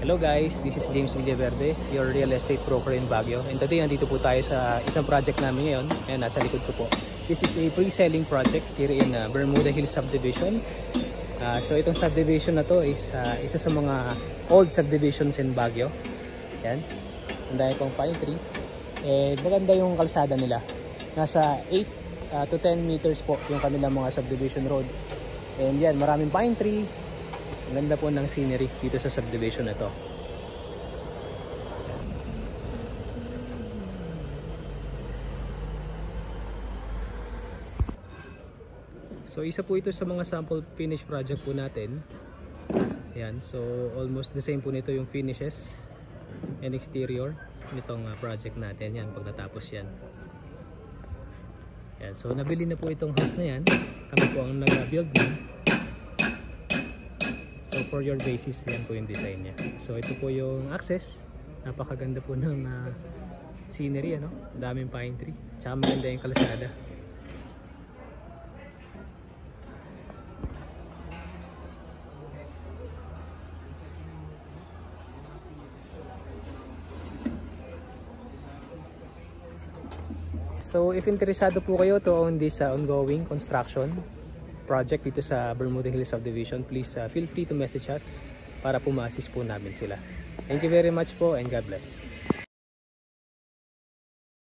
Hello guys, this is James Villaverde, your real estate broker in Baguio. And today nandito po tayo sa isang project namin ngayon. Ayan, nasa likod ko po. This is a pre-selling project here in Bermuda Hills Subdivision. So itong subdivision na to is isa sa mga old subdivisions in Baguio. Ayan, ang dami pong pine tree. Maganda yung kalsada nila. Nasa 8 to 10 meters po yung kanilang mga subdivision road. And yan, maraming pine tree. Ang ganda po ng scenery dito sa subdivision na to. So isa po ito sa mga sample finish project po natin. Ayan, so almost the same po nito yung finishes and exterior nitong project natin. Yan, pag natapos yan. Ayan, so nabili na po itong house na yan. Kami po ang nag-build na. So for your basis, yan po yung design niya. So ito po yung access. Napakaganda po ng scenery, ano? Daming pine tree. Tsaka maganda yung kalsada. So if interesado po kayo to own this ongoing construction project dito sa Bermuda Hills Subdivision, please feel free to message us para po ma-assist po namin sila. Thank you very much po and God bless.